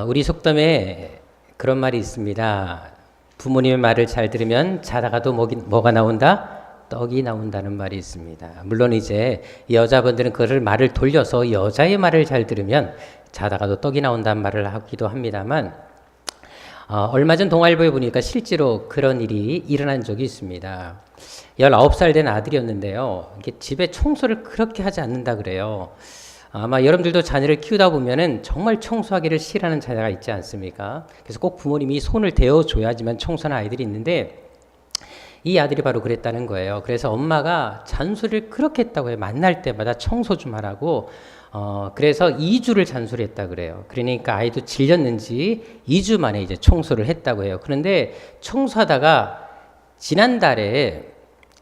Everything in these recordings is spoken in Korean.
우리 속담에 그런 말이 있습니다. 부모님의 말을 잘 들으면 자다가도 뭐가 나온다? 떡이 나온다는 말이 있습니다. 물론 이제 여자분들은 그를 말을 돌려서 여자의 말을 잘 들으면 자다가도 떡이 나온다는 말을 하기도 합니다만, 얼마 전 동아일보에 보니까 실제로 그런 일이 일어난 적이 있습니다. 19살 된 아들이었는데요. 이게 집에 청소를 그렇게 하지 않는다 그래요. 아마 여러분들도 자녀를 키우다 보면은 정말 청소하기를 싫어하는 자녀가 있지 않습니까? 그래서 꼭 부모님이 손을 대어줘야지만 청소하는 아이들이 있는데, 이 아들이 바로 그랬다는 거예요. 그래서 엄마가 잔소리를 그렇게 했다고 해요. 만날 때마다 청소 좀 하라고. 그래서 2주를 잔소리했다 그래요. 그러니까 아이도 질렸는지 2주 만에 이제 청소를 했다고 해요. 그런데 청소하다가 지난달에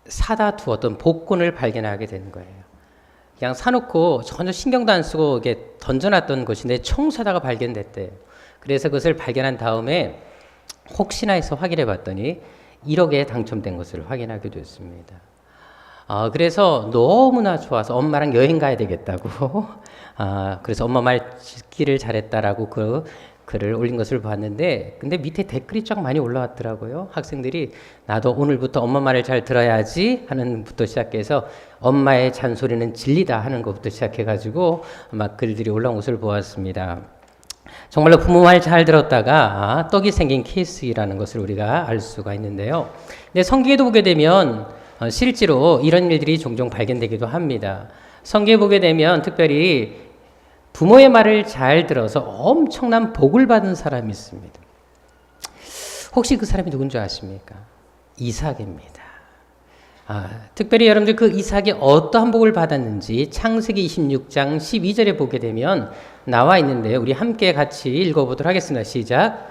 사다 두었던 복권을 발견하게 된 거예요. 그냥 사놓고 전혀 신경도 안 쓰고 이게 던져놨던 것인데 청소하다가 발견됐대요. 그래서 그것을 발견한 다음에 혹시나 해서 확인해 봤더니 1억에 당첨된 것을 확인하게 됐습니다. 그래서 너무나 좋아서 엄마랑 여행 가야 되겠다고 그래서 엄마 말 듣기를 잘했다라고 그 글을 올린 것을 봤는데, 근데 밑에 댓글이 쫙 많이 올라왔더라고요. 학생들이 나도 오늘부터 엄마 말을 잘 들어야지 하는 부터 시작해서 엄마의 잔소리는 진리다 하는 것부터 시작해가지고 막 글들이 올라온 것을 보았습니다. 정말로 부모 말 잘 들었다가 떡이 생긴 케이스라는 것을 우리가 알 수가 있는데요. 근데 성경에도 보게 되면 실제로 이런 일들이 종종 발견되기도 합니다. 성경에 보게 되면 특별히 부모의 말을 잘 들어서 엄청난 복을 받은 사람이 있습니다. 혹시 그 사람이 누군지 아십니까? 이삭입니다. 특별히 여러분들 그 이삭이 어떠한 복을 받았는지 창세기 26장 12절에 보게 되면 나와 있는데요. 우리 함께 같이 읽어보도록 하겠습니다. 시작.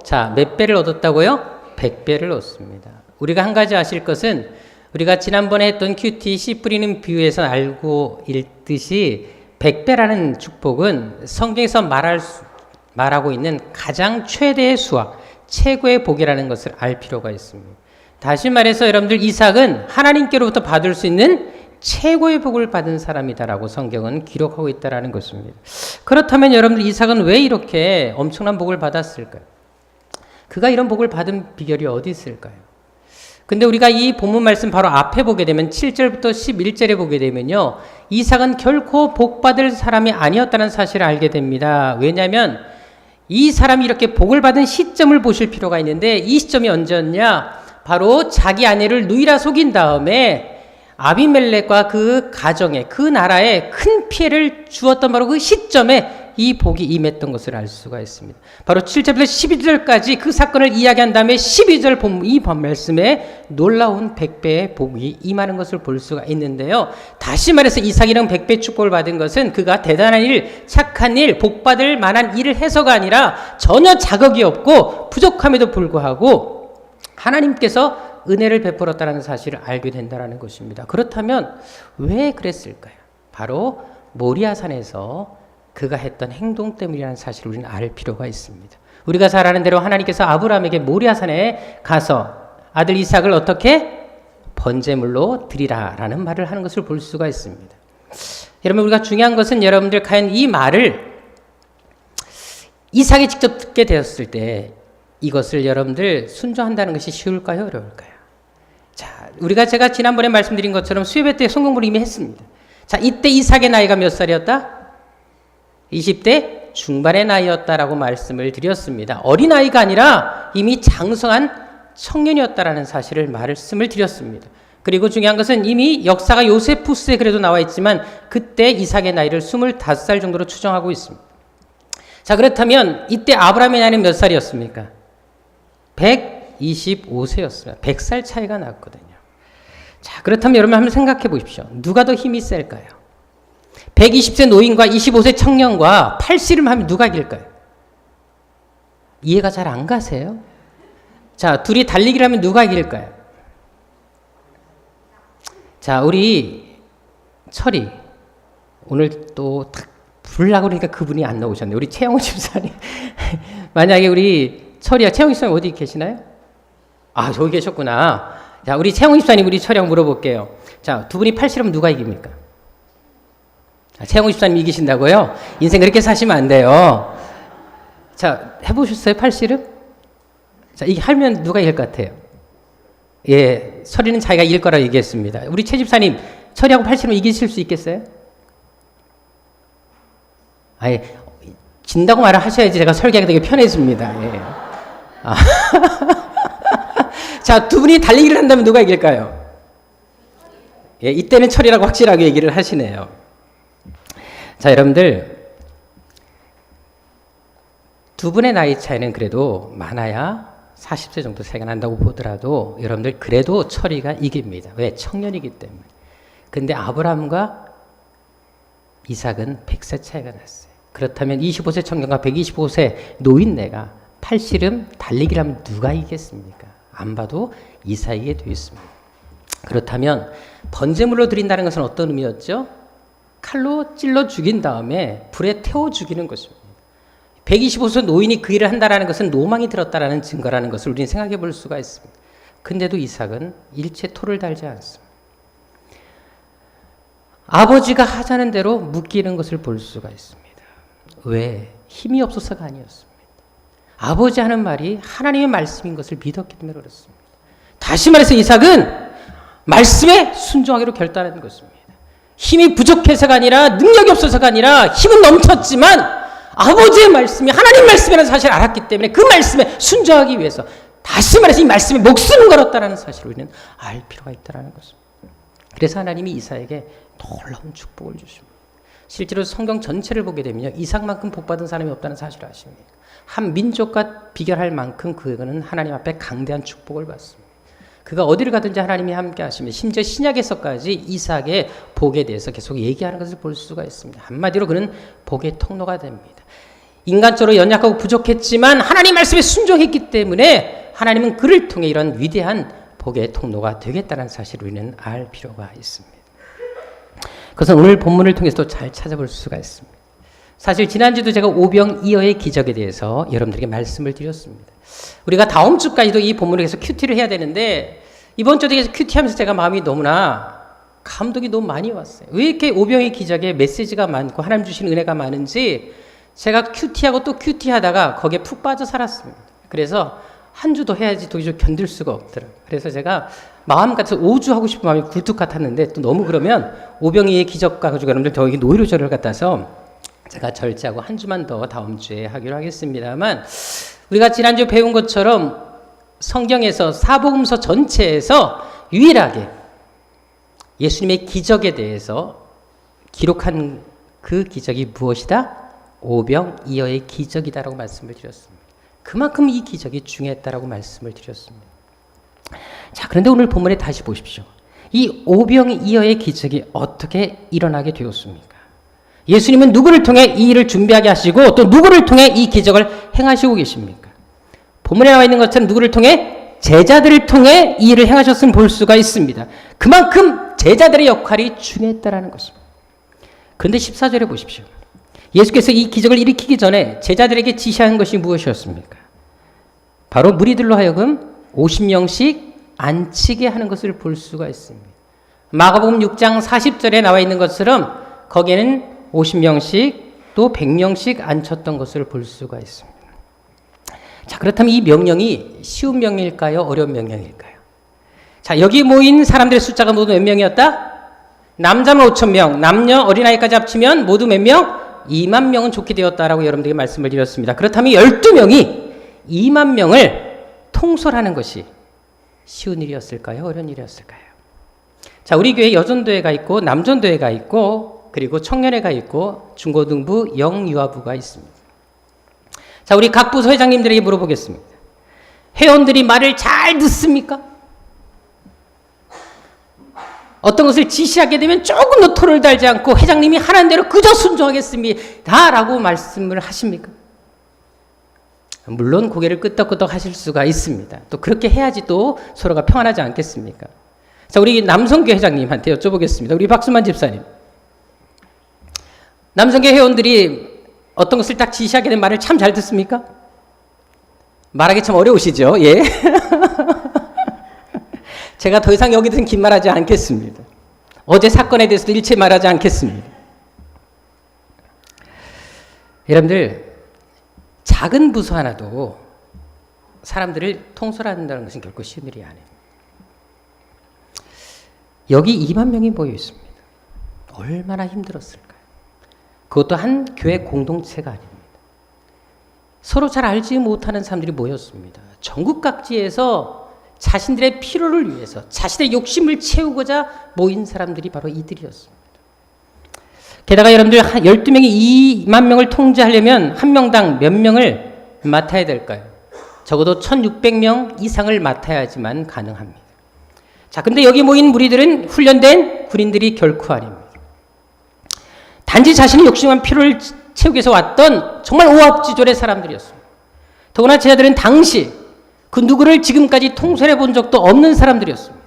자, 몇 배를 얻었다고요? 100배를 얻습니다. 우리가 한 가지 아실 것은 우리가 지난번에 했던 큐티 씨 뿌리는 비유에서 알고 있듯이 100배라는 축복은 성경에서 말하고 있는 가장 최대의 수와 최고의 복이라는 것을 알 필요가 있습니다. 다시 말해서 여러분들 이삭은 하나님께로부터 받을 수 있는 최고의 복을 받은 사람이다라고 성경은 기록하고 있다라는 것입니다. 그렇다면 여러분들 이삭은 왜 이렇게 엄청난 복을 받았을까요? 그가 이런 복을 받은 비결이 어디 있을까요? 근데 우리가 이 본문 말씀 바로 앞에 보게 되면 7절부터 11절에 보게 되면요, 이삭은 결코 복 받을 사람이 아니었다는 사실을 알게 됩니다. 왜냐하면 이 사람이 이렇게 복을 받은 시점을 보실 필요가 있는데, 이 시점이 언제였냐? 바로 자기 아내를 누이라 속인 다음에 아비멜렉과 그 가정에, 그 나라에 큰 피해를 주었던 바로 그 시점에 이 복이 임했던 것을 알 수가 있습니다. 바로 7절부터 12절까지 그 사건을 이야기한 다음에 12절 이 말씀에 놀라운 100배의 복이 임하는 것을 볼 수가 있는데요. 다시 말해서 이삭이는 100배 축복을 받은 것은 그가 대단한 일, 착한 일, 복받을 만한 일을 해서가 아니라 전혀 자격이 없고 부족함에도 불구하고 하나님께서 은혜를 베풀었다는 사실을 알게 된다는 것입니다. 그렇다면 왜 그랬을까요? 바로 모리아산에서 그가 했던 행동 때문이라는 사실을 우리는 알 필요가 있습니다. 우리가 잘 아는 대로 하나님께서 아브라함에게 모리아산에 가서 아들 이삭을 어떻게 번제물로 드리라라는 말을 하는 것을 볼 수가 있습니다. 여러분, 우리가 중요한 것은 여러분들 과연 이 말을 이삭이 직접 듣게 되었을 때 이것을 여러분들 순종한다는 것이 쉬울까요? 어려울까요? 자, 제가 지난번에 말씀드린 것처럼 수요회 때 성경을 이미 했습니다. 자, 이때 이삭의 나이가 몇 살이었다? 20대 중반의 나이였다라고 말씀을 드렸습니다. 어린아이가 아니라 이미 장성한 청년이었다라는 사실을 말씀을 드렸습니다. 그리고 중요한 것은 이미 역사가 요세푸스에 그래도 나와 있지만 그때 이삭의 나이를 25살 정도로 추정하고 있습니다. 자, 그렇다면 이때 아브라함의 나이는 몇 살이었습니까? 125세였습니다. 100살 차이가 났거든요. 자, 그렇다면 여러분 한번 생각해 보십시오. 누가 더 힘이 셀까요? 120세 노인과 25세 청년과 팔씨름하면 누가 이길까요? 이해가 잘 안 가세요? 자, 둘이 달리기를 하면 누가 이길까요? 자, 우리 철이 오늘 또 딱 부르려고 그러니까 그분이 안 나오셨네요. 우리 최영호 집사님. 만약에 우리 철이야, 최영호 집사님 어디 계시나요? 저기 계셨구나. 자, 우리 최영호 집사님, 우리 철이 형 물어볼게요. 자, 두 분이 팔씨름 누가 이깁니까? 최영우 집사님 이기신다고요? 인생 그렇게 사시면 안 돼요. 자, 해보셨어요? 팔씨름? 자, 이게 하면 누가 이길 것 같아요? 예, 철이는 자기가 이길 거라고 얘기했습니다. 우리 최 집사님, 철이하고 팔씨름 이기실 수 있겠어요? 아예, 진다고 말을 하셔야지 제가 설계하기 되게 편해집니다. 예. 아. 자, 두 분이 달리기를 한다면 누가 이길까요? 예, 이때는 철이라고 확실하게 얘기를 하시네요. 자, 여러분들, 두 분의 나이 차이는 그래도 많아야 40세 정도 차이가 난다고 보더라도 여러분들 그래도 철이가 이깁니다. 왜? 청년이기 때문에. 근데 아브라함과 이삭은 100세 차이가 났어요. 그렇다면 25세 청년과 125세 노인네가 팔씨름 달리기를 하면 누가 이기겠습니까? 안 봐도 이삭이게 되어 있습니다. 그렇다면 번제물로 드린다는 것은 어떤 의미였죠? 칼로 찔러 죽인 다음에 불에 태워 죽이는 것입니다. 125세 노인이 그 일을 한다는 것은 로망이 들었다는 증거라는 것을 우리는 생각해 볼 수가 있습니다. 근데도 이삭은 일체 토를 달지 않습니다. 아버지가 하자는 대로 묶이는 것을 볼 수가 있습니다. 왜? 힘이 없어서가 아니었습니다. 아버지 하는 말이 하나님의 말씀인 것을 믿었기 때문에 그렇습니다. 다시 말해서 이삭은 말씀에 순종하기로 결단한 것입니다. 힘이 부족해서가 아니라 능력이 없어서가 아니라 힘은 넘쳤지만 아버지의 말씀이 하나님 말씀이라는 사실을 알았기 때문에 그 말씀에 순종하기 위해서 다시 말해서 이 말씀에 목숨을 걸었다는 사실을 우리는 알 필요가 있다는 것입니다. 그래서 하나님이 이삭에게 놀라운 축복을 주십니다. 실제로 성경 전체를 보게 되면 이삭만큼 복받은 사람이 없다는 사실을 아십니까? 한 민족과 비교할 만큼 그는 하나님 앞에 강대한 축복을 받습니다. 그가 어디를 가든지 하나님이 함께 하십니다. 심지어 신약에서까지 이삭의 복에 대해서 계속 얘기하는 것을 볼 수가 있습니다. 한마디로 그는 복의 통로가 됩니다. 인간적으로 연약하고 부족했지만 하나님 말씀에 순종했기 때문에 하나님은 그를 통해 이런 위대한 복의 통로가 되겠다는 사실을 우리는 알 필요가 있습니다. 그것은 오늘 본문을 통해서도 잘 찾아볼 수가 있습니다. 사실 지난주도 제가 오병이어의 기적에 대해서 여러분들에게 말씀을 드렸습니다. 우리가 다음 주까지도 이 본문을 계속 큐티를 해야 되는데 이번 주도 계속 큐티하면서 제가 마음이 너무나 감동이 너무 많이 왔어요. 왜 이렇게 오병이어 기적에 메시지가 많고 하나님 주신 은혜가 많은지 제가 큐티하고 또 큐티하다가 거기에 푹 빠져 살았습니다. 그래서 한 주도 해야지 도저히 견딜 수가 없더라고요. 그래서 제가 마음 같아서 5주 하고 싶은 마음이 굴뚝 같았는데 또 너무 그러면 오병이어의 기적 가지고 여러분들 저기 노이로 절을 갖다서 제가 절제하고 한 주만 더 다음 주에 하기로 하겠습니다만 우리가 지난주 배운 것처럼 성경에서 사복음서 전체에서 유일하게 예수님의 기적에 대해서 기록한 그 기적이 무엇이다? 오병이어의 기적이다라고 말씀을 드렸습니다. 그만큼 이 기적이 중요했다라고 말씀을 드렸습니다. 자, 그런데 오늘 본문에 다시 보십시오. 이 오병이어의 기적이 어떻게 일어나게 되었습니까? 예수님은 누구를 통해 이 일을 준비하게 하시고 또 누구를 통해 이 기적을 행하시고 계십니까? 본문에 나와 있는 것처럼 누구를 통해? 제자들을 통해 이 일을 행하셨음을 볼 수가 있습니다. 그만큼 제자들의 역할이 중요했다라는 것입니다. 그런데 14절에 보십시오. 예수께서 이 기적을 일으키기 전에 제자들에게 지시한 것이 무엇이었습니까? 바로 무리들로 하여금 50명씩 안치게 하는 것을 볼 수가 있습니다. 마가복음 6장 40절에 나와 있는 것처럼 거기에는 50명씩 또 100명씩 앉혔던 것을 볼 수가 있습니다. 자, 그렇다면 이 명령이 쉬운 명령일까요? 어려운 명령일까요? 자, 여기 모인 사람들의 숫자가 모두 몇 명이었다? 남자는 5,000명, 남녀 어린아이까지 합치면 모두 몇 명? 2만 명은 좋게 되었다라고 여러분들에게 말씀을 드렸습니다. 그렇다면 12명이 2만 명을 통솔하는 것이 쉬운 일이었을까요? 어려운 일이었을까요? 자, 우리 교회 여전도회가 있고 남전도회가 있고 그리고 청년회가 있고 중고등부 영유아부가 있습니다. 자, 우리 각 부서 회장님들에게 물어보겠습니다. 회원들이 말을 잘 듣습니까? 어떤 것을 지시하게 되면 조금 더 토를 달지 않고 회장님이 하라는 대로 그저 순종하겠습니다 라고 말씀을 하십니까? 물론 고개를 끄덕끄덕 하실 수가 있습니다. 또 그렇게 해야지 또 서로가 평안하지 않겠습니까? 자, 우리 남성교 회장님한테 여쭤보겠습니다. 우리 박수만 집사님. 남성교 회원들이 어떤 것을 딱 지시하게 된 말을 참 잘 듣습니까? 말하기 참 어려우시죠? 예. 제가 더 이상 여기든 긴 말하지 않겠습니다. 어제 사건에 대해서도 일체 말하지 않겠습니다. 여러분들, 작은 부서 하나도 사람들을 통솔한다는 것은 결코 쉬운 일이 아니에요. 여기 2만 명이 모여 있습니다. 얼마나 힘들었을까요? 그것도 한 교회 공동체가 아닙니다. 서로 잘 알지 못하는 사람들이 모였습니다. 전국 각지에서 자신들의 필요를 위해서 자신의 욕심을 채우고자 모인 사람들이 바로 이들이었습니다. 게다가 여러분들 12명이 2만 명을 통제하려면 한 명당 몇 명을 맡아야 될까요? 적어도 1600명 이상을 맡아야지만 가능합니다. 자, 근데 여기 모인 무리들은 훈련된 군인들이 결코 아닙니다. 단지 자신의 욕심한 필요를 채우기 위해서 왔던 정말 오합지졸의 사람들이었습니다. 더구나 제자들은 당시 그 누구를 지금까지 통솔해 본 적도 없는 사람들이었습니다.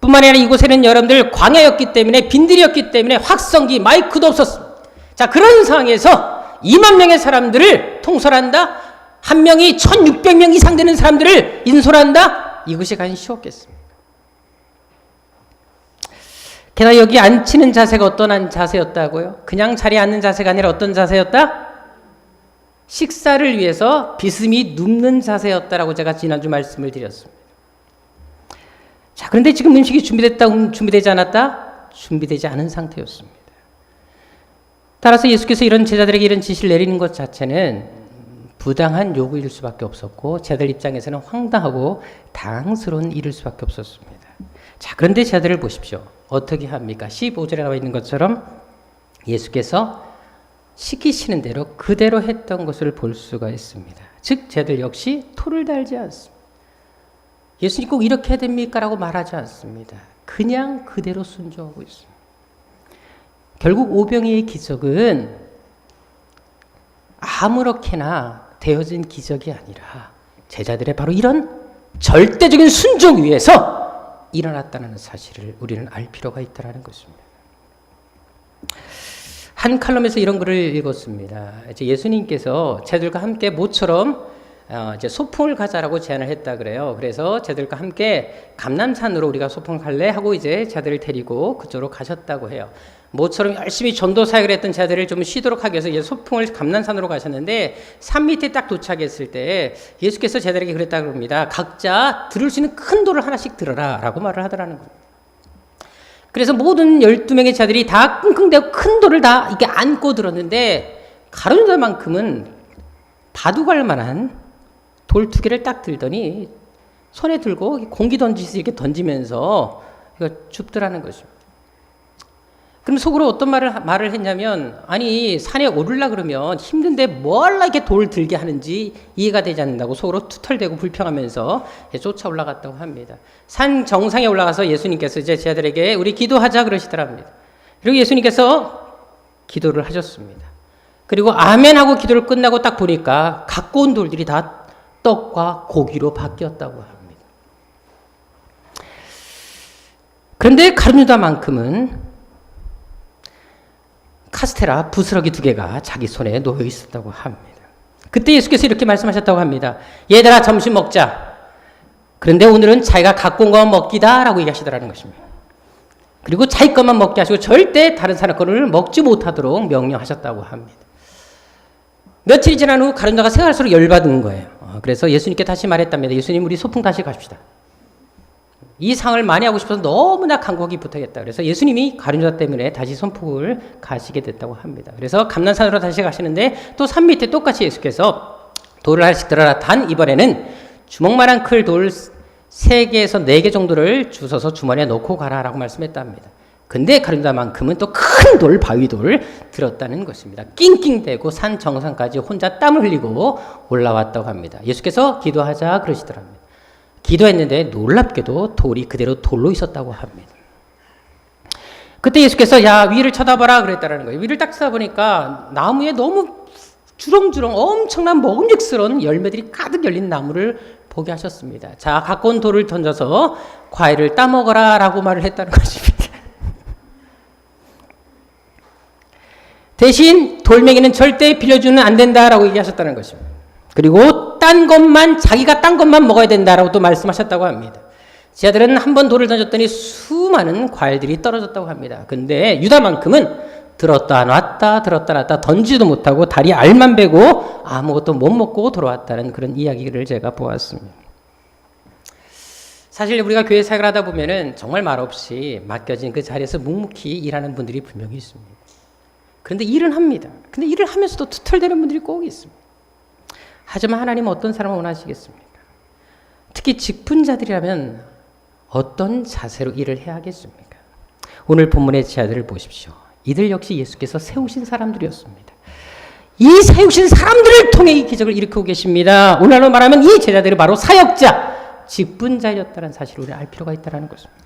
뿐만 아니라 이곳에는 여러분들 광야였기 때문에, 빈들이었기 때문에 확성기, 마이크도 없었습니다. 자, 그런 상황에서 2만 명의 사람들을 통솔한다? 한 명이 1600명 이상 되는 사람들을 인솔한다? 이것이 과연 쉬웠겠습니까? 게다가 여기 앉히는 자세가 어떤 자세였다고요? 그냥 자리에 앉는 자세가 아니라 어떤 자세였다? 식사를 위해서 비스듬히 눕는 자세였다라고 제가 지난주 말씀을 드렸습니다. 자, 그런데 지금 음식이 준비됐다, 준비되지 않았다? 준비되지 않은 상태였습니다. 따라서 예수께서 이런 제자들에게 이런 지시를 내리는 것 자체는 부당한 요구일 수밖에 없었고, 제자들 입장에서는 황당하고 당황스러운 일일 수밖에 없었습니다. 자, 그런데 제자들을 보십시오. 어떻게 합니까? 15절에 나와 있는 것처럼 예수께서 시키시는 대로 그대로 했던 것을 볼 수가 있습니다. 즉, 제자들 역시 토를 달지 않습니다. 예수님 꼭 이렇게 해야 됩니까? 라고 말하지 않습니다. 그냥 그대로 순종하고 있습니다. 결국 오병이의 기적은 아무렇게나 되어진 기적이 아니라 제자들의 바로 이런 절대적인 순종 위에서 일어났다는 사실을 우리는 알 필요가 있다는 것입니다. 한 칼럼에서 이런 글을 읽었습니다. 이제 예수님께서 제자들과 함께 모처럼 이제 소풍을 가자라고 제안을 했다 그래요. 그래서 제자들과 함께 감람산으로 우리가 소풍을 갈래 하고 이제 제자들을 데리고 그쪽으로 가셨다고 해요. 모처럼 열심히 전도 사역을 했던 제자들을 좀 쉬도록 하기 위해서 이제 소풍을 감람산으로 가셨는데 산 밑에 딱 도착했을 때 예수께서 제자들에게 그랬다고 합니다. 각자 들을 수 있는 큰 돌을 하나씩 들어라 라고 말을 하더라는 겁니다. 그래서 모든 12명의 제자들이 다 끙끙대고 큰 돌을 다 이렇게 안고 들었는데 가룟유다만큼은 바둑할 만한 돌 2개를 딱 들더니 손에 들고 공기 던지듯이 이렇게 던지면서 이거 줍더라는 것입니다. 그럼 속으로 어떤 말을 했냐면, 아니 산에 오르려 그러면 힘든데 뭘 이렇게 돌 들게 하는지 이해가 되지 않는다고 속으로 투덜대고 불평하면서 쫓아 올라갔다고 합니다. 산 정상에 올라가서 예수님께서 이제 제자들에게 우리 기도하자 그러시더랍니다. 그리고 예수님께서 기도를 하셨습니다. 그리고 아멘 하고 기도를 끝나고 딱 보니까 갖고 온 돌들이 다 떡과 고기로 바뀌었다고 합니다. 그런데 가룟유다만큼은 카스테라 부스러기 2개가 자기 손에 놓여 있었다고 합니다. 그때 예수께서 이렇게 말씀하셨다고 합니다. 얘들아 점심 먹자. 그런데 오늘은 자기가 갖고 온 것만 먹기다 라고 얘기하시더라는 것입니다. 그리고 자기 것만 먹게 하시고 절대 다른 사람 거를 먹지 못하도록 명령하셨다고 합니다. 며칠이 지난 후 가룟유다가 생활수록 열받은 거예요. 그래서 예수님께 다시 말했답니다. 예수님 우리 소풍 다시 갑시다. 이 상을 많이 하고 싶어서 너무나 간곡히 부탁했다. 그래서 예수님이 가룟유다 때문에 다시 소풍을 가시게 됐다고 합니다. 그래서 감람산으로 다시 가시는데 또 산 밑에 똑같이 예수께서 돌을 하나씩 들어라. 단 이번에는 주먹만한 클 돌 3개에서 4개 정도를 주워서 주머니에 넣고 가라라고 말씀했답니다. 근데 가룟유다만큼은 또 큰 돌, 바위돌을 들었다는 것입니다. 낑낑대고 산 정상까지 혼자 땀을 흘리고 올라왔다고 합니다. 예수께서 기도하자 그러시더랍니다. 기도했는데 놀랍게도 돌이 그대로 돌로 있었다고 합니다. 그때 예수께서 야 위를 쳐다봐라 그랬다라는 거예요. 위를 딱 쳐다보니까 나무에 너무 주렁주렁 엄청난 먹음직스러운 열매들이 가득 열린 나무를 보게 하셨습니다. 자 갖고 온 돌을 던져서 과일을 따먹어라 라고 말을 했다는 것입니다. 대신 돌멩이는 절대 빌려주면 안 된다라고 얘기하셨다는 것입니다. 그리고 자기가 딴 것만 먹어야 된다라고 또 말씀하셨다고 합니다. 제자들은 한 번 돌을 던졌더니 수많은 과일들이 떨어졌다고 합니다. 근데 유다만큼은 들었다 놨다 던지도 못하고 다리 알만 베고 아무것도 못 먹고 돌아왔다는 그런 이야기를 제가 보았습니다. 사실 우리가 교회 생활을 하다 보면은 정말 말없이 맡겨진 그 자리에서 묵묵히 일하는 분들이 분명히 있습니다. 그런데 일은 합니다. 근데 일을 하면서도 투덜대는 분들이 꼭 있습니다. 하지만 하나님은 어떤 사람을 원하시겠습니까? 특히 직분자들이라면 어떤 자세로 일을 해야 하겠습니까? 오늘 본문의 제자들을 보십시오. 이들 역시 예수께서 세우신 사람들이었습니다. 이 세우신 사람들을 통해 이 기적을 일으키고 계십니다. 오늘날로 말하면 이 제자들이 바로 사역자, 직분자였다는 사실을 우리는 알 필요가 있다는 것입니다.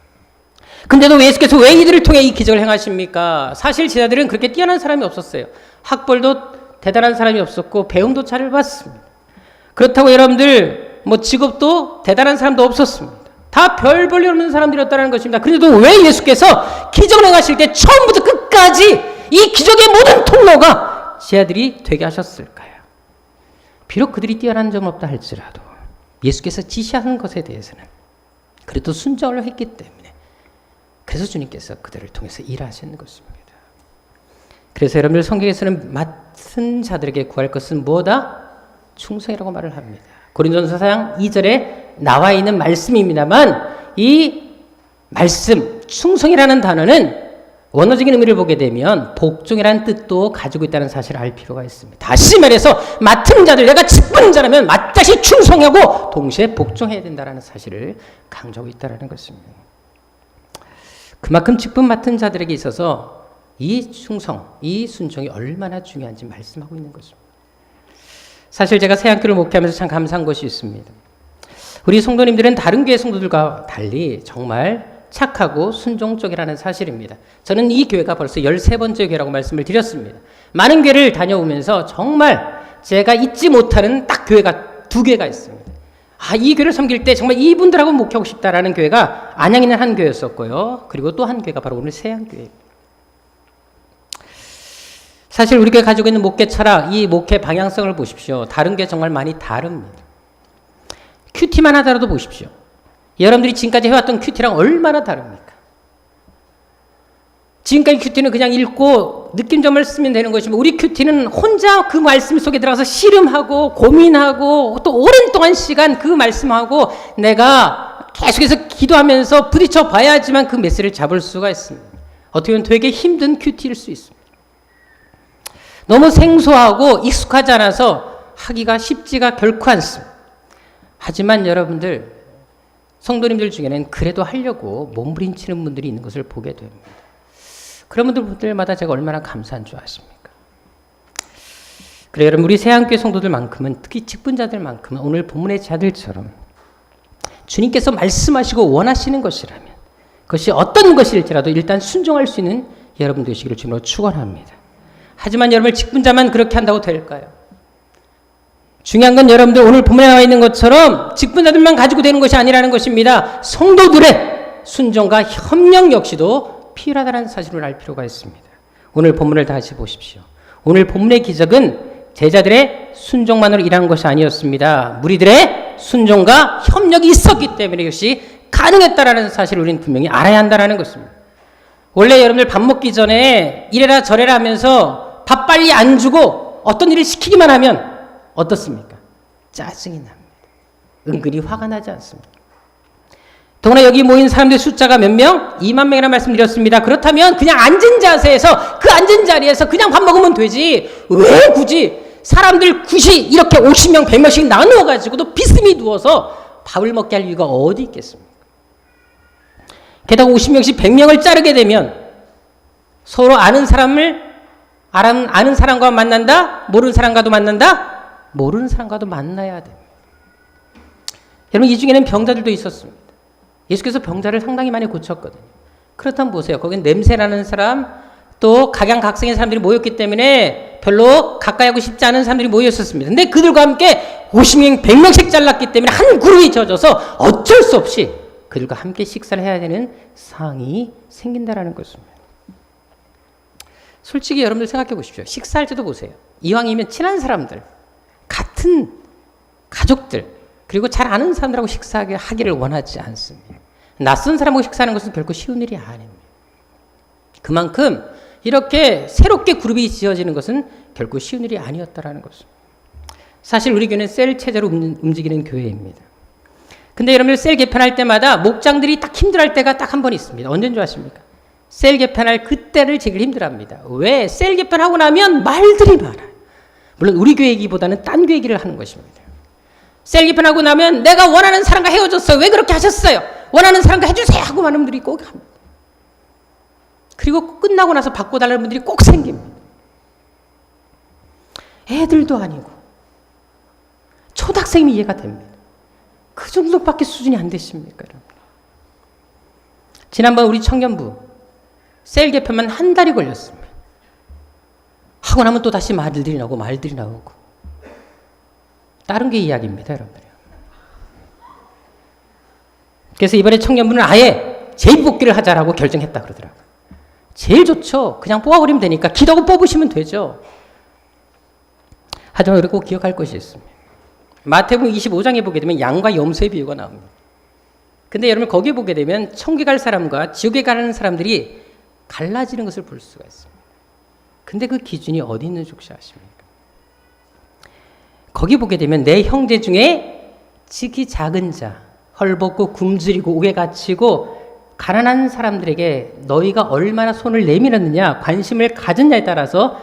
근데도 예수께서 왜 이들을 통해 이 기적을 행하십니까? 사실 제자들은 그렇게 뛰어난 사람이 없었어요. 학벌도 대단한 사람이 없었고 배움도 잘 봤습니다. 그렇다고 여러분들 직업도 대단한 사람도 없었습니다. 다 별 볼 일 없는 사람들이었다는 것입니다. 그런데도 왜 예수께서 기적을 행하실 때 처음부터 끝까지 이 기적의 모든 통로가 제자들이 되게 하셨을까요? 비록 그들이 뛰어난 점은 없다 할지라도 예수께서 지시하는 것에 대해서는 그래도 순종을 했기 때문에 그래서 주님께서 그들을 통해서 일하시는 것입니다. 그래서 여러분들 성경에서는 맡은 자들에게 구할 것은 뭐다? 충성이라고 말을 합니다. 고린도전서 4장 2절에 나와 있는 말씀입니다만 이 말씀, 충성이라는 단어는 원어적인 의미를 보게 되면 복종이라는 뜻도 가지고 있다는 사실을 알 필요가 있습니다. 다시 말해서 맡은 자들, 내가 직분자라면 마땅히 충성하고 동시에 복종해야 된다는 사실을 강조하고 있다는 것입니다. 그만큼 직분 맡은 자들에게 있어서 이 충성, 이 순종이 얼마나 중요한지 말씀하고 있는 것입니다. 사실 제가 새학교를 목회하면서 참 감사한 것이 있습니다. 우리 성도님들은 다른 교회 성도들과 달리 정말 착하고 순종적이라는 사실입니다. 저는 이 교회가 벌써 13번째 교회라고 말씀을 드렸습니다. 많은 교회를 다녀오면서 정말 제가 잊지 못하는 딱 교회가 2개가 있습니다. 이 교회를 섬길 때 정말 이분들하고 목회하고 싶다라는 교회가 안양에 있는 한 교회였었고요. 그리고 또 한 교회가 바로 오늘 세안교회입니다. 사실 우리 교회 가지고 있는 목회 철학, 이 목회 방향성을 보십시오. 다른 게 정말 많이 다릅니다. 큐티만 하더라도 보십시오. 여러분들이 지금까지 해왔던 큐티랑 얼마나 다릅니까? 지금까지 큐티는 그냥 읽고 느낌점을 쓰면 되는 것이면 우리 큐티는 혼자 그 말씀 속에 들어가서 씨름하고 고민하고 또 오랜 동안 시간 그 말씀하고 내가 계속해서 기도하면서 부딪혀 봐야지만 그 메시지를 잡을 수가 있습니다. 어떻게 보면 되게 힘든 큐티일 수 있습니다. 너무 생소하고 익숙하지 않아서 하기가 쉽지가 결코 않습니다. 하지만 여러분들 성도님들 중에는 그래도 하려고 몸부림치는 분들이 있는 것을 보게 됩니다. 그런 분들마다 제가 얼마나 감사한 줄 아십니까? 그래 여러분 우리 새한교회 성도들만큼은 특히 직분자들만큼은 오늘 본문의 자들처럼 주님께서 말씀하시고 원하시는 것이라면 그것이 어떤 것일지라도 일단 순종할 수 있는 여러분 되시기를 주님으로 축원합니다. 하지만 여러분 직분자만 그렇게 한다고 될까요? 중요한 건 여러분들 오늘 본문에 나와 있는 것처럼 직분자들만 가지고 되는 것이 아니라는 것입니다. 성도들의 순종과 협력 역시도 필요하다는 사실을 알 필요가 있습니다. 오늘 본문을 다시 보십시오. 오늘 본문의 기적은 제자들의 순종만으로 일한 것이 아니었습니다. 무리들의 순종과 협력이 있었기 때문에 이것이 가능했다라는 사실을 우리는 분명히 알아야 한다는 것입니다. 원래 여러분들 밥 먹기 전에 이래라 저래라 하면서 밥 빨리 안 주고 어떤 일을 시키기만 하면 어떻습니까? 짜증이 납니다. 은근히 화가 나지 않습니까? 더구나 여기 모인 사람들의 숫자가 몇 명? 2만 명이라는 말씀드렸습니다. 그렇다면 그냥 앉은 자세에서 그 앉은 자리에서 그냥 밥 먹으면 되지 왜 굳이 사람들 굳이 이렇게 50명 100명씩 나누어가지고도 비스듬히 누워서 밥을 먹게 할 이유가 어디 있겠습니까? 게다가 50명씩 100명을 자르게 되면 서로 아는 사람과 만난다? 모르는 사람과도 만난다? 모르는 사람과도 만나야 됩니다. 여러분 이 중에는 병자들도 있었습니다. 예수께서 병자를 상당히 많이 고쳤거든요. 그렇다면 보세요. 거긴 냄새나는 사람 또 각양각색의 사람들이 모였기 때문에 별로 가까이 하고 싶지 않은 사람들이 모였었습니다. 근데 그들과 함께 50명 100명씩 잘랐기 때문에 한 그룹이 져져서 어쩔 수 없이 그들과 함께 식사를 해야 되는 상황이 생긴다라는 것입니다. 솔직히 여러분들 생각해 보십시오. 식사할 때도 보세요. 이왕이면 친한 사람들, 같은 가족들, 그리고 잘 아는 사람들하고 식사하기를 원하지 않습니다. 낯선 사람하고 식사하는 것은 결코 쉬운 일이 아닙니다. 그만큼 이렇게 새롭게 그룹이 지어지는 것은 결코 쉬운 일이 아니었다라는 것입니다. 사실 우리 교회는 셀 체제로 움직이는 교회입니다. 근데 여러분들 셀 개편할 때마다 목장들이 딱 힘들어할 때가 딱 한 번 있습니다. 언제인 줄 아십니까? 셀 개편할 그때를 제일 힘들어합니다. 왜? 셀 개편하고 나면 말들이 많아요. 물론 우리 교회 얘기보다는 딴 교회 얘기를 하는 것입니다. 셀 개편하고 나면 내가 원하는 사람과 헤어졌어요. 왜 그렇게 하셨어요? 원하는 사람과 해주세요 하고 많은 분들이 꼭 합니다. 그리고 끝나고 나서 바꿔달라는 분들이 꼭 생깁니다. 애들도 아니고 초등학생이면 이해가 됩니다. 그 정도밖에 수준이 안 되십니까, 여러분? 지난번 우리 청년부 셀 개편만 한 달이 걸렸습니다. 하고 나면 또 다시 말들이 나오고 다른 게 이야기입니다, 여러분들. 그래서 이번에 청년부는 아예 재입복귀를 하자라고 결정했다 그러더라고요. 제일 좋죠. 그냥 뽑아버리면 되니까 기도하고 뽑으시면 되죠. 하지만 우리가 꼭 기억할 것이 있습니다. 마태복음 25장에 보게 되면 양과 염소의 비유가 나옵니다. 근데 여러분 거기에 보게 되면 천국에 갈 사람과 지옥에 가는 사람들이 갈라지는 것을 볼 수가 있습니다. 근데 그 기준이 어디 있는 줄 혹시 아십니까? 거기 보게 되면 내 형제 중에 지극히 작은 자, 헐벗고 굶주리고 옥에 갇히고 가난한 사람들에게 너희가 얼마나 손을 내밀었느냐, 관심을 가졌냐에 따라서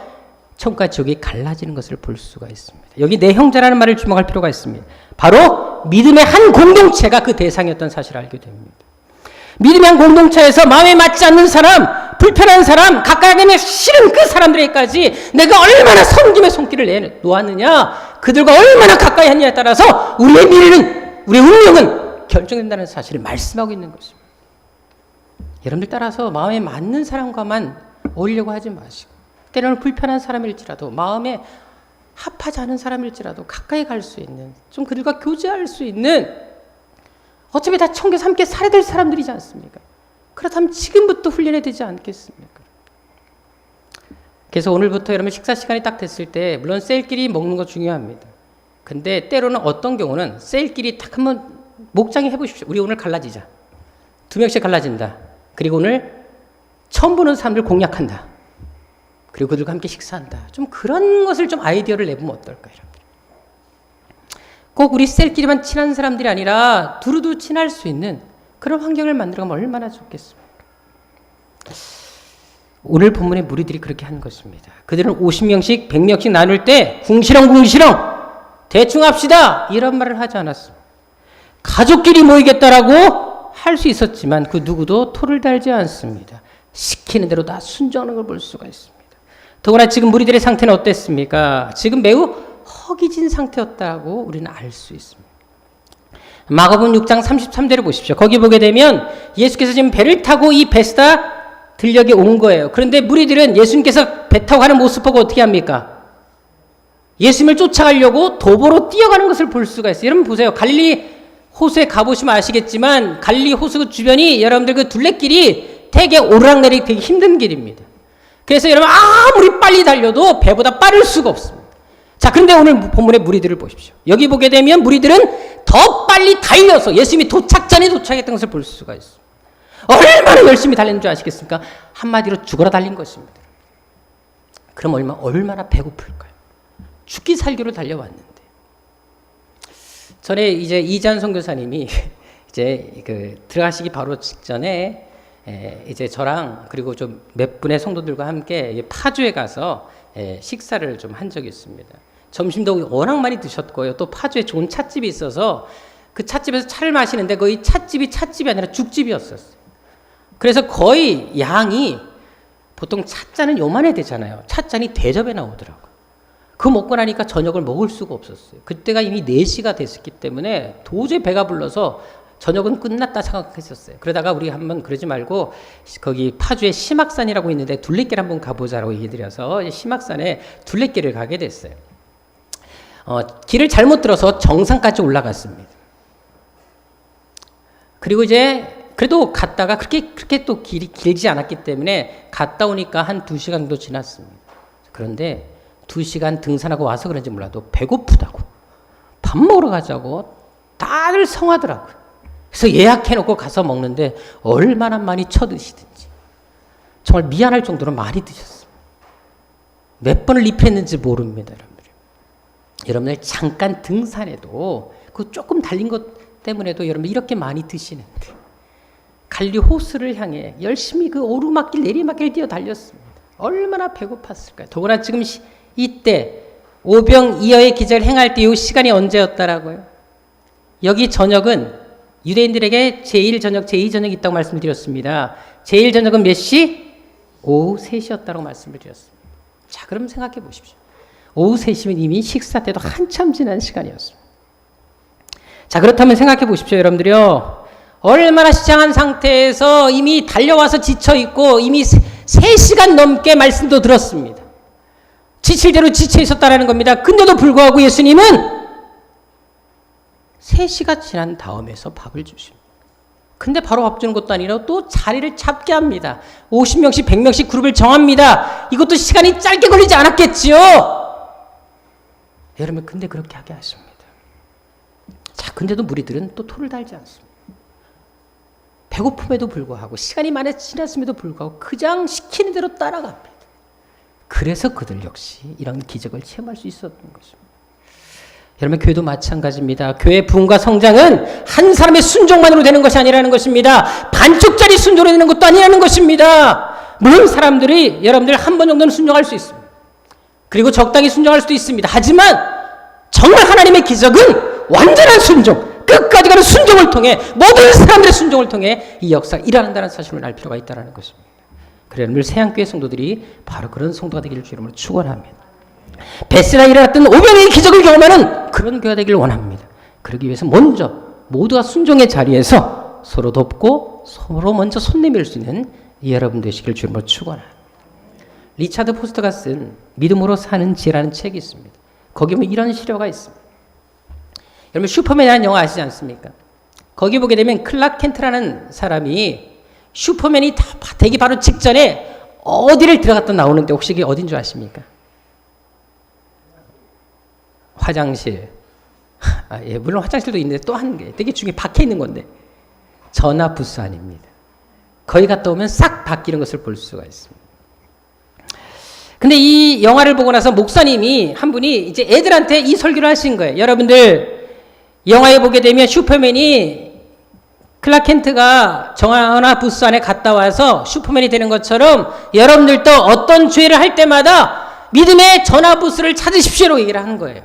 천국과 지옥이 갈라지는 것을 볼 수가 있습니다. 여기 내 형제라는 말을 주목할 필요가 있습니다. 바로 믿음의 한 공동체가 그 대상이었던 사실을 알게 됩니다. 믿음의 한 공동체에서 마음에 맞지 않는 사람, 불편한 사람, 가까이 가기 싫은 그 사람들에게까지 내가 얼마나 섬김의 손길을 내놓았느냐, 그들과 얼마나 가까이 했냐에 따라서 우리의 미래는, 우리의 운명은 결정된다는 사실을 말씀하고 있는 것입니다. 여러분들 따라서 마음에 맞는 사람과만 어울리려고 하지 마시고, 때로는 불편한 사람일지라도, 마음에 합하지 않은 사람일지라도 가까이 갈 수 있는, 좀 그들과 교제할 수 있는, 어차피 다 천국에서 함께 살아야 될 사람들이지 않습니까? 그렇다면 지금부터 훈련해야 되지 않겠습니까? 그래서 오늘부터 여러분 식사 시간이 딱 됐을 때 물론 셀끼리 먹는 거 중요합니다. 근데 때로는 어떤 경우는 셀끼리 딱 한번 목장에 해보십시오. 우리 오늘 갈라지자. 2명씩 갈라진다. 그리고 오늘 처음 보는 사람들 공략한다. 그리고 그들과 함께 식사한다. 좀 그런 것을 좀 아이디어를 내보면 어떨까요? 꼭 우리 셀끼리만 친한 사람들이 아니라 두루두 친할 수 있는 그런 환경을 만들어가면 얼마나 좋겠습니까? 오늘 본문의 무리들이 그렇게 한 것입니다. 그들은 50명씩 100명씩 나눌 때 궁시렁 대충 합시다 이런 말을 하지 않았습니다. 가족끼리 모이겠다라고 할 수 있었지만 그 누구도 토를 달지 않습니다. 시키는 대로 다 순종하는 걸 볼 수가 있습니다. 더구나 지금 무리들의 상태는 어땠습니까? 지금 매우 허기진 상태였다고 우리는 알 수 있습니다. 마가복음 6장 33절을 보십시오. 거기 보게 되면 예수께서 지금 배를 타고 이 베스다 들녘에 온 거예요. 그런데 무리들은 예수님께서 배 타고 가는 모습 보고 어떻게 합니까? 예수님을 쫓아가려고 도보로 뛰어가는 것을 볼 수가 있어요. 여러분 보세요. 갈릴리 호수에 가보시면 아시겠지만 갈릴리 호수 주변이 여러분들 그 둘레길이 되게 오르락내리기 되게 힘든 길입니다. 그래서 여러분 아무리 빨리 달려도 배보다 빠를 수가 없습니다. 자, 그런데 오늘 본문의 무리들을 보십시오. 여기 보게 되면 무리들은 더 빨리 달려서 예수님이 도착 전에 도착했던 것을 볼 수가 있습니다. 얼마나 열심히 달렸는 줄 아시겠습니까? 한마디로 죽어라 달린 것입니다. 그럼 얼마나 배고플까요? 죽기 살기로 달려왔는데. 전에 이제 이재한 선교사님이 이제 들어가시기 바로 직전에 이제 저랑 그리고 좀 몇 분의 성도들과 함께 파주에 가서 식사를 좀 한 적이 있습니다. 점심도 워낙 많이 드셨고요. 또 파주에 좋은 찻집이 있어서 그 찻집에서 차를 마시는데 거의 찻집이 아니라 죽집이었었어요. 그래서 거의 양이 보통 찻잔은 요만해 되잖아요. 찻잔이 대접에 나오더라고요. 그거 먹고 나니까 저녁을 먹을 수가 없었어요. 그때가 이미 4시가 됐었기 때문에 도저히 배가 불러서 저녁은 끝났다 생각했었어요. 그러다가 우리 한번 그러지 말고 거기 파주에 심악산이라고 있는데 둘레길 한번 가보자라고 얘기드려서 심악산에 둘레길을 가게 됐어요. 길을 잘못 들어서 정상까지 올라갔습니다. 그리고 이제 그래도 갔다가 그렇게 또 길이 길지 않았기 때문에 갔다 오니까 한 2시간 정도 지났습니다. 그런데 2시간 등산하고 와서 그런지 몰라도 배고프다고 밥 먹으러 가자고 다들 성하더라고요. 그래서 예약해놓고 가서 먹는데 얼마나 많이 쳐드시든지 정말 미안할 정도로 많이 드셨습니다. 몇 번을 리필했는지 모릅니다, 여러분들. 여러분들 잠깐 등산해도 그 조금 달린 것 때문에도 여러분 이렇게 많이 드시는데 갈리 호수를 향해 열심히 그 오르막길 내리막길 뛰어 달렸습니다. 얼마나 배고팠을까요? 더구나 지금 이때 오병이어의 기적을 행할 때 이 시간이 언제였다라고요? 여기 저녁은 유대인들에게 제1저녁, 제2저녁이 있다고 말씀을 드렸습니다. 제1저녁은 몇 시? 오후 3시였다고 말씀을 드렸습니다. 자, 그럼 생각해 보십시오. 오후 3시면 이미 식사 때도 한참 지난 시간이었습니다. 자, 그렇다면 생각해 보십시오, 여러분들이요. 얼마나 시장한 상태에서 이미 달려와서 지쳐있고 이미 3시간 넘게 말씀도 들었습니다. 지칠 대로 지쳐 있었다라는 겁니다. 근데도 불구하고 예수님은 3시가 지난 다음에서 밥을 주십니다. 근데 바로 밥 주는 것도 아니라 또 자리를 잡게 합니다. 50명씩 100명씩 그룹을 정합니다. 이것도 시간이 짧게 걸리지 않았겠지요. 여러분 근데 그렇게 하게 하십니다. 자, 근데도 무리들은 또 토를 달지 않습니다. 배고픔에도 불구하고 시간이 많이 지났음에도 불구하고 그냥 시키는 대로 따라갑니다. 그래서 그들 역시 이런 기적을 체험할 수 있었던 것입니다. 여러분 교회도 마찬가지입니다. 교회의 부흥과 성장은 한 사람의 순종만으로 되는 것이 아니라는 것입니다. 반쪽짜리 순종으로 되는 것도 아니라는 것입니다. 물론 사람들이 여러분들 한 번 정도는 순종할 수 있습니다. 그리고 적당히 순종할 수도 있습니다. 하지만 정말 하나님의 기적은 완전한 순종, 끝까지 가는 순종을 통해 모든 사람들의 순종을 통해 이 역사가 일어난다는 사실을 알 필요가 있다는 것입니다. 그래서 늘 새한교회 성도들이 바로 그런 성도가 되기를 주 이름으로 축원합니다. 베스라에 일어났던 오병이어의 기적을 경험하는 그런 교회가 되기를 원합니다. 그러기 위해서 먼저 모두가 순종의 자리에서 서로 돕고 서로 먼저 손 내밀 수 있는 여러분 되시기를 주 이름으로 축원합니다. 리차드 포스터가 쓴 믿음으로 사는 지라는 책이 있습니다. 거기 보면 이런 시료가 있습니다. 여러분 슈퍼맨이라는 영화 아시지 않습니까? 거기 보게 되면 클락 켄트라는 사람이 슈퍼맨이 되기 바로 직전에 어디를 들어갔다 나오는데 혹시 이게 어딘 줄 아십니까? 화장실. 예, 물론 화장실도 있는데 또 한 게 되게 중요해 박혀 있는 건데 전화 부스 안입니다. 거기 갔다 오면 싹 바뀌는 것을 볼 수가 있습니다. 근데 이 영화를 보고 나서 목사님이 한 분이 이제 애들한테 이 설교를 하신 거예요. 여러분들 영화에 보게 되면 슈퍼맨이 클락 켄트가 전화 부스 안에 갔다 와서 슈퍼맨이 되는 것처럼 여러분들도 어떤 죄를 할 때마다 믿음의 전화 부스를 찾으십시오라고 얘기를 하는 거예요.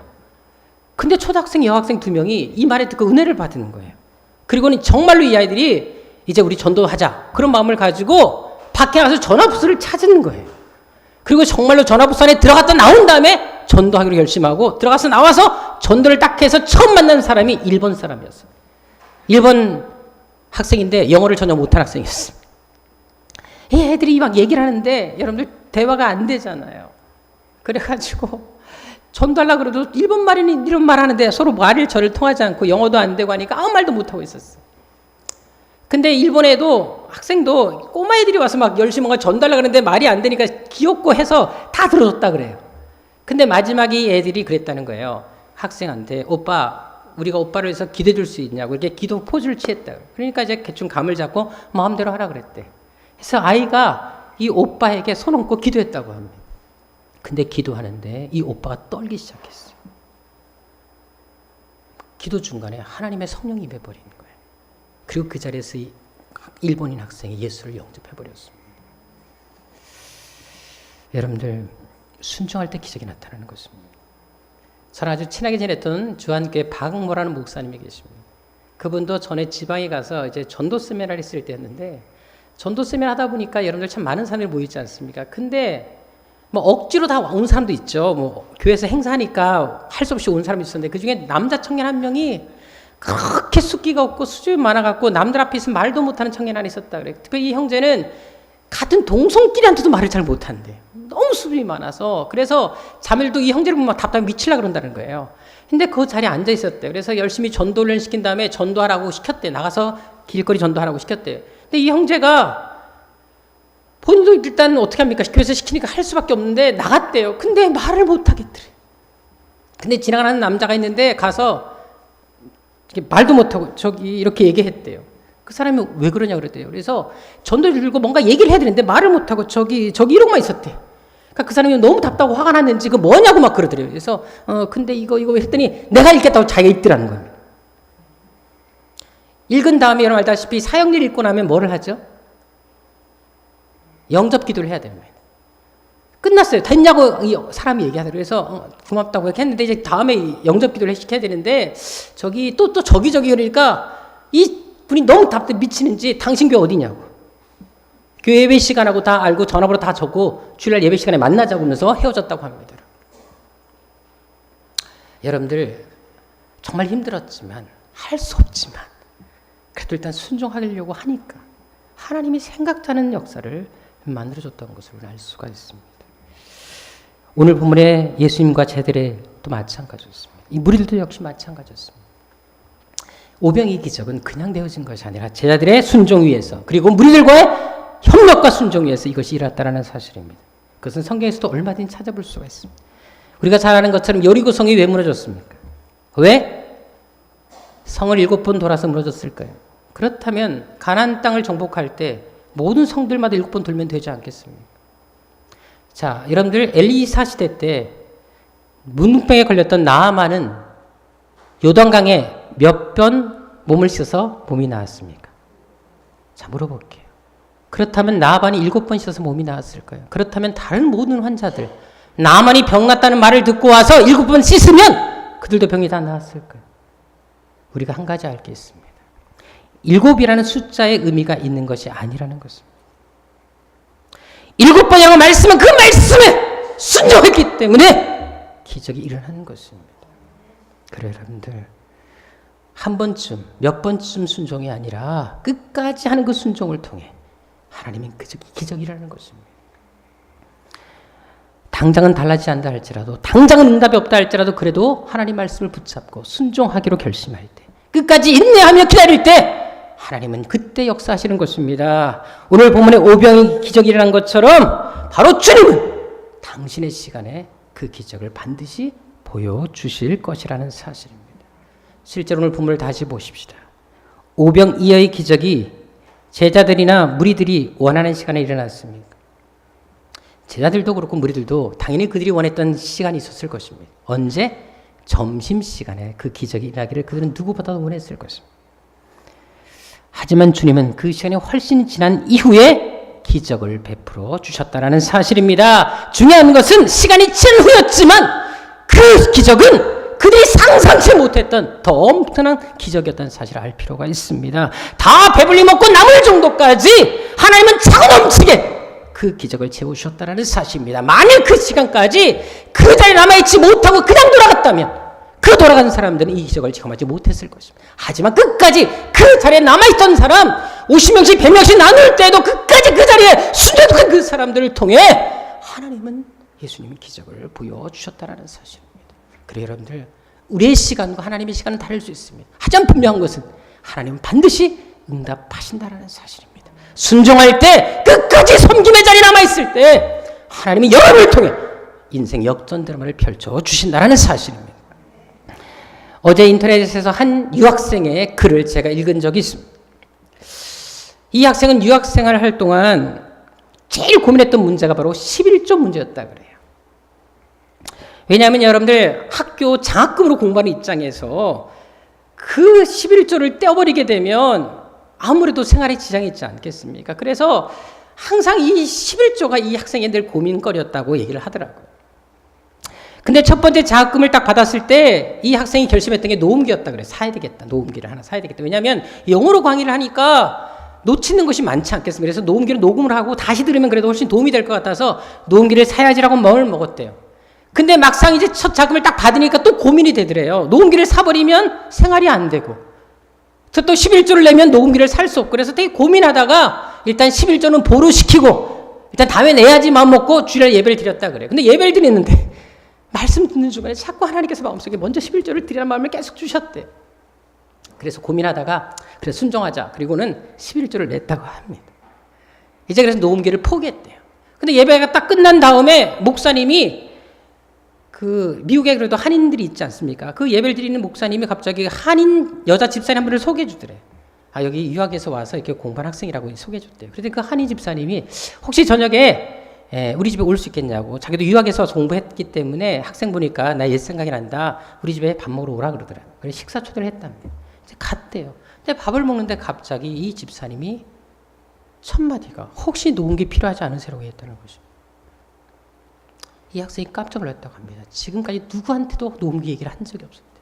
근데 초등학생, 여학생 2명이 이 말에 듣고 은혜를 받는 거예요. 그리고는 정말로 이 아이들이 이제 우리 전도하자 그런 마음을 가지고 밖에 나가서 전화 부스를 찾는 거예요. 그리고 정말로 전화 부스 안에 들어갔다 나온 다음에 전도하기로 결심하고 들어가서 나와서 전도를 딱 해서 처음 만난 사람이 일본 사람이었어요. 일본 학생인데 영어를 전혀 못한 학생이었어요. 이 애들이 막 얘기를 하는데 여러분들 대화가 안 되잖아요. 그래가지고 전도하려고 그래도 일본 말이니 이런 말 하는데 서로 말을 저를 통하지 않고 영어도 안 되고 하니까 아무 말도 못하고 있었어요. 근데 일본에도 학생도 꼬마 애들이 와서 막 열심히 뭔가 전달하려고 그러는데 말이 안 되니까 귀엽고 해서 다 들어줬다 그래요. 근데 마지막에 이 애들이 그랬다는 거예요. 학생한테 오빠 우리가 오빠를 위해서 기도해 줄 수 있냐고 이렇게 기도 포즈를 취했다. 그러니까 이제 대충 감을 잡고 마음대로 하라 그랬대. 그래서 아이가 이 오빠에게 손 얹고 기도했다고 합니다. 근데 기도하는데 이 오빠가 떨기 시작했어요. 기도 중간에 하나님의 성령이 임해버리는 거예요. 그리고 그 자리에서 이 일본인 학생이 예수를 영접해버렸습니다. 여러분들 순종할 때 기적이 나타나는 것입니다. 저는 아주 친하게 지냈던 주한교회 박모라는 목사님이 계십니다. 그분도 전에 지방에 가서 이제 전도 세미나를 했을 때였는데 전도 세미나 하다 보니까 여러분들 참 많은 사람들이 모이지 않습니까? 근데 뭐 억지로 다 온 사람도 있죠. 뭐 교회에서 행사하니까 할 수 없이 온 사람이 있었는데 그 중에 남자 청년 한 명이 그렇게 숫기가 없고 수줍이 많아갖고 남들 앞에 있으면 말도 못하는 청년 하나 있었다 그래. 특히 이 형제는 같은 동성끼리한테도 말을 잘 못한대. 너무 수줍이 많아서 그래서 자매들도 이 형제를 보면 답답해 미치려고 그런다는 거예요. 근데 그 자리에 앉아 있었대. 그래서 열심히 전도를 시킨 다음에 전도하라고 시켰대. 나가서 길거리 전도하라고 시켰대. 근데 이 형제가 본인도 일단 어떻게 합니까? 교회에서 시키니까 할 수밖에 없는데 나갔대요. 근데 말을 못하겠더래. 근데 지나가는 남자가 있는데 가서 말도 못하고 저기 이렇게 얘기했대요. 그 사람이 왜 그러냐 그랬대요. 그래서 전도를 들고 뭔가 얘기를 해야 되는데 말을 못하고 저기 이러고만 있었대. 그러니까 그 사람이 너무 답답하고 화가 났는지 그 뭐냐고 막 그러더래요. 그래서 근데 이거 했더니 내가 읽겠다고 자기가 읽더라는 겁니다. 읽은 다음에 여러분 알다시피 사형리를 읽고 나면 뭐를 하죠? 영접 기도를 해야 됩니다. 끝났어요. 됐냐고 사람이 얘기하더라고요. 그래서 고맙다고 했는데 이제 다음에 영접 기도를 시켜야 되는데 저기 또 저기 그러니까 이 분이 너무 답답해 미치는지 당신 교회 어디냐고. 교회 예배 시간하고 다 알고 전화번호 다 적고 주일날 예배 시간에 만나자고 하면서 헤어졌다고 합니다. 여러분들 정말 힘들었지만 할 수 없지만 그래도 일단 순종하려고 하니까 하나님이 생각지 않은 역사를 만들어줬던 것을 알 수가 있습니다. 오늘 본문에 예수님과 제자들의 또 마찬가지였습니다. 이 무리들도 역시 마찬가지였습니다. 오병이 기적은 그냥 되어진 것이 아니라 제자들의 순종 위에서 그리고 무리들과의 협력과 순종 위에서 이것이 일어났다는 사실입니다. 그것은 성경에서도 얼마든지 찾아볼 수가 있습니다. 우리가 잘 아는 것처럼 여리고성이 왜 무너졌습니까? 왜? 성을 7번 돌아서 무너졌을까요? 그렇다면 가나안 땅을 정복할 때 모든 성들마다 7번 돌면 되지 않겠습니까? 자, 여러분들 엘리사 시대 때 문둥병에 걸렸던 나아만은 요단강에 몇 번 몸을 씻어서 몸이 나았습니까? 자, 물어볼게요. 그렇다면 나아만이 7번 씻어서 몸이 나았을까요? 그렇다면 다른 모든 환자들 나아만이 병 났다는 말을 듣고 와서 7번 씻으면 그들도 병이 다 나았을까요? 우리가 한 가지 알 게 있습니다. 7이라는 숫자의 의미가 있는 것이 아니라는 것입니다. 7번이라고 말씀은 그 말씀에 순종했기 때문에 기적이 일어나는 것입니다. 그래 여러분들 한 번쯤 몇 번쯤 순종이 아니라 끝까지 하는 그 순종을 통해 하나님의 기적이 일어나는 것입니다. 당장은 달라지지 않다 할지라도 당장은 응답이 없다 할지라도 그래도 하나님 말씀을 붙잡고 순종하기로 결심할 때 끝까지 인내하며 기다릴 때 하나님은 그때 역사하시는 것입니다. 오늘 본문에 오병이 기적이 일어난 것처럼 바로 주님은 당신의 시간에 그 기적을 반드시 보여주실 것이라는 사실입니다. 실제로 오늘 본문을 다시 보십시다. 오병이어의 기적이 제자들이나 무리들이 원하는 시간에 일어났습니까? 제자들도 그렇고 무리들도 당연히 그들이 원했던 시간이 있었을 것입니다. 언제? 점심시간에 그 기적이 일어나기를 그들은 누구보다도 원했을 것입니다. 하지만 주님은 그 시간이 훨씬 지난 이후에 기적을 베풀어 주셨다는 사실입니다. 중요한 것은 시간이 지난 후였지만 그 기적은 그들이 상상치 못했던 더 엄청난 기적이었다는 사실을 알 필요가 있습니다. 다 배불리 먹고 남을 정도까지 하나님은 차고 넘치게 그 기적을 채우셨다는 사실입니다. 만일 그 시간까지 그 자리에 남아있지 못하고 그냥 돌아갔다면 그 돌아간 사람들은 이 기적을 경험하지 못했을 것입니다. 하지만 끝까지 그 자리에 남아있던 사람 50명씩 100명씩 나눌 때도 끝까지 그 자리에 순종한 그 사람들을 통해 하나님은 예수님이 기적을 보여주셨다는 사실입니다. 그래 여러분들 우리의 시간과 하나님의 시간은 다를 수 있습니다. 하지만 분명한 것은 하나님은 반드시 응답하신다는 사실입니다. 순종할 때 끝까지 섬김의 자리에 남아있을 때 하나님이 여러분을 통해 인생 역전 드라마를 펼쳐주신다는 사실입니다. 어제 인터넷에서 한 유학생의 글을 제가 읽은 적이 있습니다. 이 학생은 유학생활을 할 동안 제일 고민했던 문제가 바로 11조 문제였다 그래요. 왜냐하면 여러분들 학교 장학금으로 공부하는 입장에서 그 11조를 떼어버리게 되면 아무래도 생활에 지장이 있지 않겠습니까? 그래서 항상 이 11조가 이 학생의 늘 고민거리였다고 얘기를 하더라고요. 근데 첫 번째 장학금을 딱 받았을 때 이 학생이 결심했던 게 녹음기였다 그래. 사야 되겠다. 녹음기를 하나 사야 되겠다. 왜냐하면 영어로 강의를 하니까 놓치는 것이 많지 않겠습니까? 그래서 녹음기를 녹음을 하고 다시 들으면 그래도 훨씬 도움이 될 것 같아서 녹음기를 사야지라고 마음을 먹었대요. 근데 막상 이제 첫 자금을 딱 받으니까 또 고민이 되더래요. 녹음기를 사버리면 생활이 안 되고 또 11조를 내면 녹음기를 살 수 없고 그래서 되게 고민하다가 일단 11조는 보류시키고 일단 다음에 내야지 마음 먹고 주일날 예배를 드렸다 그래요. 근데 예배를 드렸는데 말씀 듣는 중간에 자꾸 하나님께서 마음속에 먼저 11조를 드리라는 마음을 계속 주셨대. 그래서 고민하다가 그래 순종하자. 그리고는 11조를 냈다고 합니다. 이제 그래서 녹음기를 포기했대요. 근데 예배가 딱 끝난 다음에 목사님이 그 미국에 그래도 한인들이 있지 않습니까? 그 예배를 드리는 목사님이 갑자기 한인 여자 집사님 한 분을 소개해 주더래요. 여기 유학에서 와서 이렇게 공부한 학생이라고 소개해줬대요. 그런데 그 한의 집사님이 혹시 저녁에 우리 집에 올 수 있겠냐고. 자기도 유학에서 공부했기 때문에 학생 보니까 나 옛 생각이 난다. 우리 집에 밥 먹으러 오라 그러더라고요. 그래서 식사 초대를 했답니다. 이제 갔대요. 근데 밥을 먹는데 갑자기 이 집사님이 첫 마디가 혹시 노은기 필요하지 않으세요라고 했다는 것입니다. 이 학생이 깜짝 놀랐다고 합니다. 지금까지 누구한테도 노은기 얘기를 한 적이 없습니다.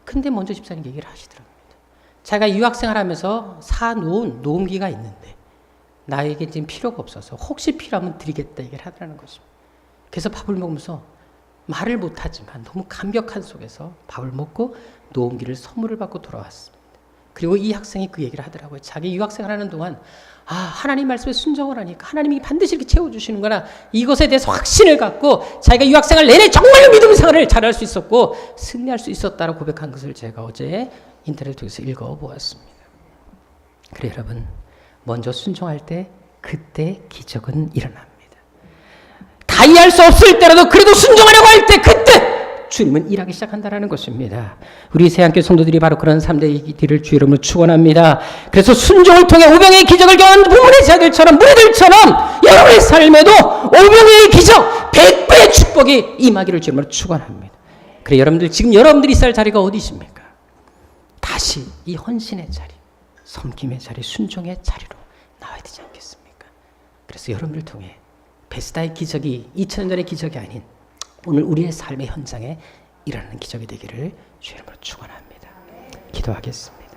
근데 먼저 집사님 얘기를 하시더랍니다. 자기가 유학생활 하면서 사놓은 노은기가 있는데 나에게 지금 필요가 없어서 혹시 필요하면 드리겠다 얘기를 하더라는 것입니다. 그래서 밥을 먹으면서 말을 못하지만 너무 감격한 속에서 밥을 먹고 노은기를 선물을 받고 돌아왔습니다. 그리고 이 학생이 그 얘기를 하더라고요. 자기 유학생활 하는 동안 하나님 말씀에 순종을 하니까 하나님이 반드시 이렇게 채워주시는구나. 이것에 대해서 확신을 갖고 자기가 유학생활 내내 정말로 믿음 생활을 잘할 수 있었고 승리할 수 있었다고 고백한 것을 제가 어제 인터넷 통해서 읽어보았습니다. 그래 여러분, 먼저 순종할 때 그때 기적은 일어납니다. 다 이해할 수 없을 때라도 그래도 순종하려고 할 때 그때 주님은 일하기 시작한다는 것입니다. 우리 새학교 성도들이 바로 그런 3대 길을 주 이름으로 축원합니다. 그래서 순종을 통해 오병의 기적을 경험한 부모의 자들처럼 무리들처럼 여러분의 삶에도 오병의 기적 100배의 축복이 임하기를 주 이름으로 축원합니다. 그래 여러분들 지금 여러분들이 있을 자리가 어디십니까? 다시 이 헌신의 자리, 섬김의 자리, 순종의 자리로 나와야 되지 않겠습니까? 그래서 여러분들 통해 베스다의 기적이 2000년 전의 기적이 아닌 오늘 우리의 삶의 현장에 일어나는 기적이 되기를 주 이름으로 축원합니다. 기도하겠습니다.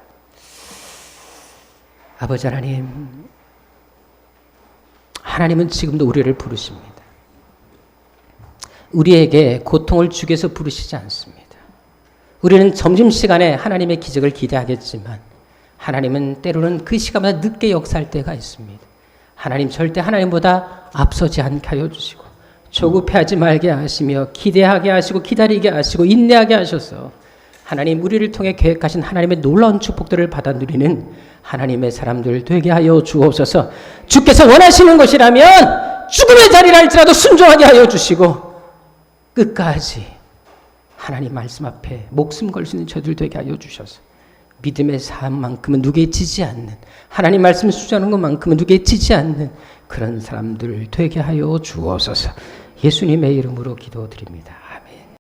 아버지 하나님, 하나님은 지금도 우리를 부르십니다. 우리에게 고통을 주기 위해서 부르시지 않습니다. 우리는 점심시간에 하나님의 기적을 기대하겠지만 하나님은 때로는 그 시간보다 늦게 역사할 때가 있습니다. 하나님 절대 하나님보다 앞서지 않게 하여 주시고 조급해하지 말게 하시며 기대하게 하시고 기다리게 하시고 인내하게 하셔서 하나님 우리를 통해 계획하신 하나님의 놀라운 축복들을 받아 누리는 하나님의 사람들 되게 하여 주옵소서. 주께서 원하시는 것이라면 죽음의 자리를 할지라도 순종하게 하여 주시고 끝까지 하나님 말씀 앞에 목숨 걸 수 있는 저들 되게 하여 주셔서 믿음의 삶만큼은 누구에 지지 않는, 하나님 말씀을 수주하는 것만큼은 누구에 지지 않는 그런 사람들 되게 하여 주옵소서. 예수님의 이름으로 기도드립니다.